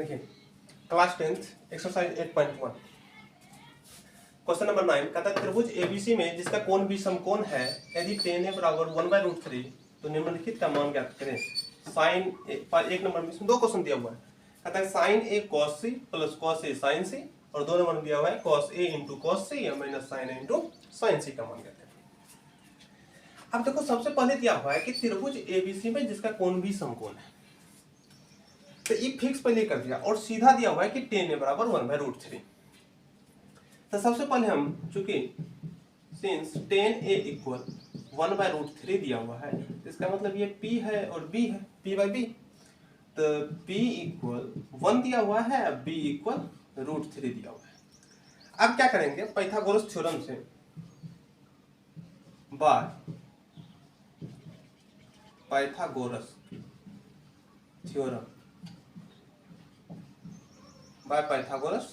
देखिए class 10th exercise 8.1 question number 9 कहता है त्रिभुज एबीसी में जिसका कोण भी समकोण है यदि tan a बराबर 1/√3 तो निम्नलिखित का मान ज्ञात करें। साइन पर एक नंबर में इसमें दो क्वेश्चन दिया हुआ है। कहता है sine a cos c plus cos a sin c और दो नंबर में दिया हुआ है cos a into cos c या minus sin a into sin c का मान ज्ञात करें। अब देखो सबसे पहले दिया हुआ है कि त्रिभुज एबीसी में जिसका कोण भी समकोण है, तो ये फिक्स पहले कर दिया और सीधा दिया हुआ है कि tan a बराबर 1/√3। तो सबसे पहले हम चूंकि सिंस tan a इक्वल 1/√3 दिया हुआ है, इसका मतलब ये p है और b है, p/b। तो p इक्वल 1 दिया हुआ है, b इक्वल √3 दिया हुआ है। अब क्या करेंगे, पाइथागोरस थ्योरम से Pythagoras theorem by Pythagoras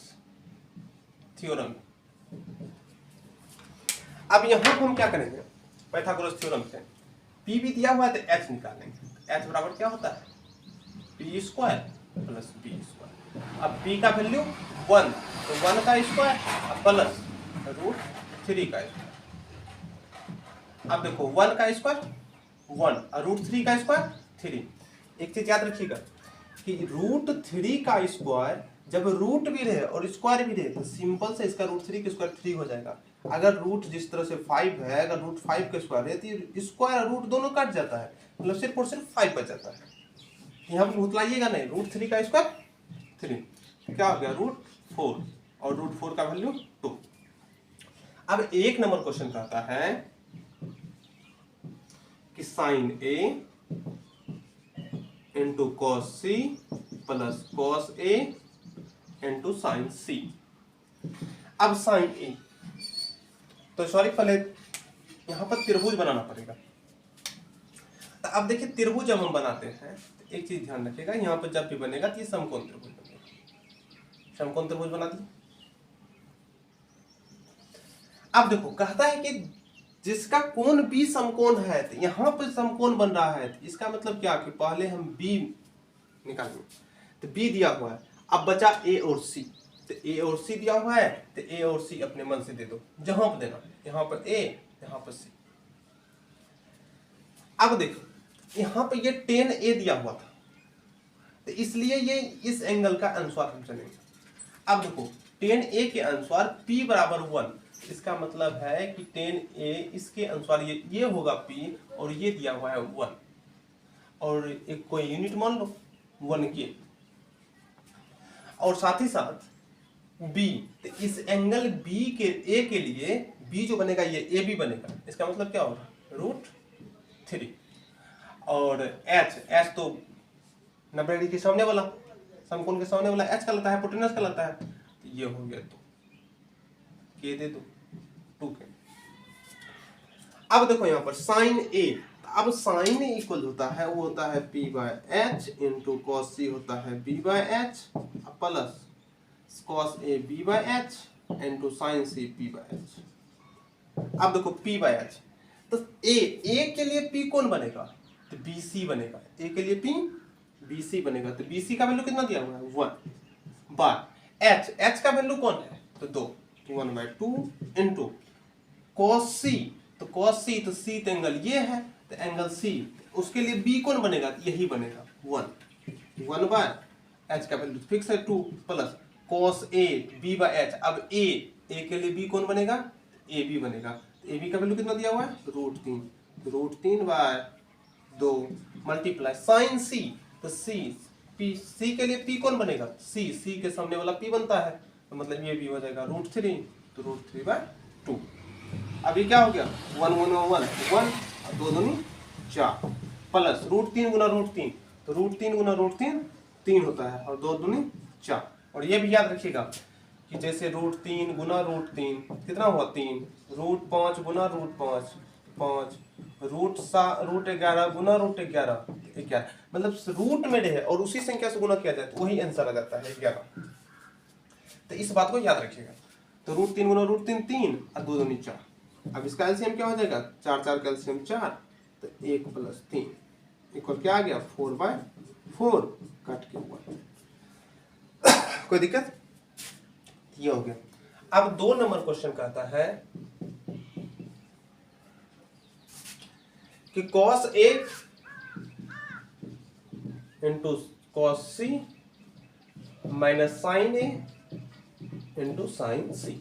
theorem. अब यहां पर हम क्या करेंगे, पाइथागोरस थ्योरम से p भी दिया हुआ है तो h निकालेंगे। h बराबर क्या होता है p square plus b square. अब p का वैल्यू 1 तो 1 का स्क्वायर प्लस √3 का स्क्वायर। अब देखो 1 का स्क्वायर 1 और √3 का स्क्वायर 3। एक चीज याद रखिएगा कि √3 का स्क्वायर जब रूट भी रहे और स्क्वायर भी रहे तो सिंपल से इसका √3 का स्क्वायर 3 हो जाएगा। अगर रूट जिस तरह से 5 है, अगर √5 का स्क्वायर है तो स्क्वायर और रूट दोनों कट जाता है, मतलब सिर्फ और सिर्फ 5 बच जाता है। यहाँ पर भूतलाइएगा नहीं, √3 का स्क्वायर 3 क्या हो गया √4 और √4 का वैल्यू 2। अब एक नंबर क्वेश्चन कहता है कि sine a into cos c plus cos a into sine c। अब साइन a तो सॉरी पहले यहां पर त्रिभुज बनाना पड़ेगा। तो अब देखिए त्रिभुज जब हम बनाते हैं तो एक चीज ध्यान रखिएगा, यहां पर जब भी बनेगा तो ये समकोण त्रिभुज बनेगा। समकोण त्रिभुज बना दिए। अब देखो कहता है कि जिसका कोण भी समकोण है, तो यहां पर समकोण बन रहा है, तो इसका मतलब क्या कि पहले हम b निकालेंगे। तो b दिया हुआ है, अब बचा a और c। तो a और c दिया हुआ है तो a और c अपने मन से दे दो, जहां पर देना, यहां पर a यहां पर c। अब देखो यहां पर ये tan a दिया हुआ था तो इसलिए ये इस एंगल का अनुसार हम चलेंगे। अब देखो tan a के अनुसार p बराबर 1, इसका मतलब है कि tan a इसके अनुसार ये होगा p और ये दिया हुआ है 1 और एक कोई यूनिट मान लो 1 के, और साथ ही साथ b। तो इस एंगल b के a के लिए b जो बनेगा ये ab बनेगा, इसका मतलब क्या होगा √3। और h तो 90 डिग्री के सामने वाला, समकोण के सामने वाला h कहलाता है, हाइपोटेनस कहलाता है। तो ये हो गया 2 के दे दो 2 के। अब देखो यहाँ पर साइन a, अब साइन a इक्वल होता है वो होता है p/h इंटू cos c होता है b/h plus cos a b/h into sin c p/h। अब देखो p/h तो a के लिए p कौन बनेगा तो bc बनेगा, a के लिए p bc बनेगा। तो bc का वैल्यू कितना दिया हुआ है 1 बाय h का वैल्यू कौन है तो 2 1/2 इंटू cos c। तो cos c तो c तो एंगल ये है, तो एंगल c उसके लिए b कौन बनेगा यही बनेगा 1 बाय h का वैल्यू फिक्स है 2 प्लस cos a b/h। अब a के लिए b कौन बनेगा ab बनेगा। तो ab का वैल्यू कितना दिया हुआ है √3, √3 बाय 2 मल्टीप्लाई sin c। तो c के लिए p कौन बनेगा c के सामने वाला p बनता है, तो मतलब ये भी हो जाएगा √3, तो √3/2। अभी क्या हो गया 1 1 1 1 2 दूनी 4 प्लस √3 गुना √3, तो √3 गुना √3 3 होता है और 2 दूनी 4। और ये भी याद रखिएगा कि जैसे √3 गुना √3 कितना हुआ 3, √5 गुना √5 5, √11 गुना √11 11, मतलब रूट में रहे और उसी संख्या से गुना किया जाए तो वही आंसर आ जाता है 11। तो इस बात को याद रखिएगा। तो √3 गुना √3 3 और 2 दूनी 4। अब इसका एलसीएम क्या हो जाएगा 4 4 का एलसीएम 4, तो 1 प्लस 3 इक्वल क्या आ गया 4/4 कट के 1। कोई दिक्कत? ये हो गया। अब 2 नंबर क्वेश्चन कहता है कि cos A into cos C minus sin A into sin C।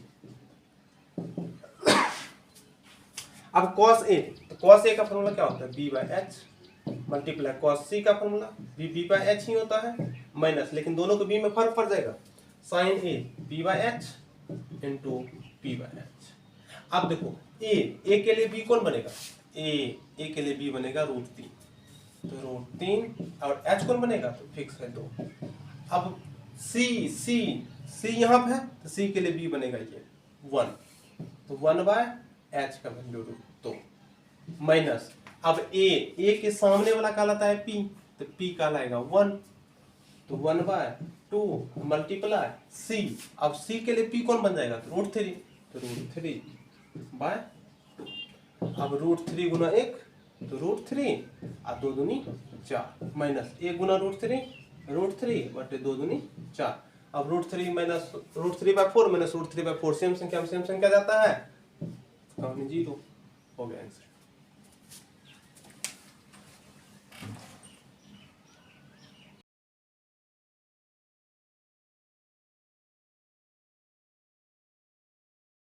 अब cos A, तो cos A का फॉर्मूला क्या होता है? b by H multiply cos C का फॉर्मूला b बाई एच ही होता है, माइनस, लेकिन दोनों के b में फर्क पड़ जाएगा, sin A b by H into p by H. अब देखो a के लिए b कौन बनेगा? a के लिए b बनेगा √3, तो √3 और h कौन बनेगा? तो फिक्स है 2। अब c यहाँ पे है, तो c के लिए b बनेगा ये 1, तो 1 बाय h का वैल्यू 2 माइनस। अब a के सामने वाला कहलाता है p, तो p कहलाएगा 1, तो 1 बाय 2 मल्टीप्लाई c। अब c के लिए p कौन बन जाएगा? तो √3, तो √3 बाय 2। अब √3 गुना 1 तो √3 और 2 दूनी 4 माइनस 1 गुना √3 बटे 2 दूनी 4। अब √3 माइनस √3/4 माइनस √3/4 सेम संख्या में सेम संख्या जाता है, 0 हो गया आंसर।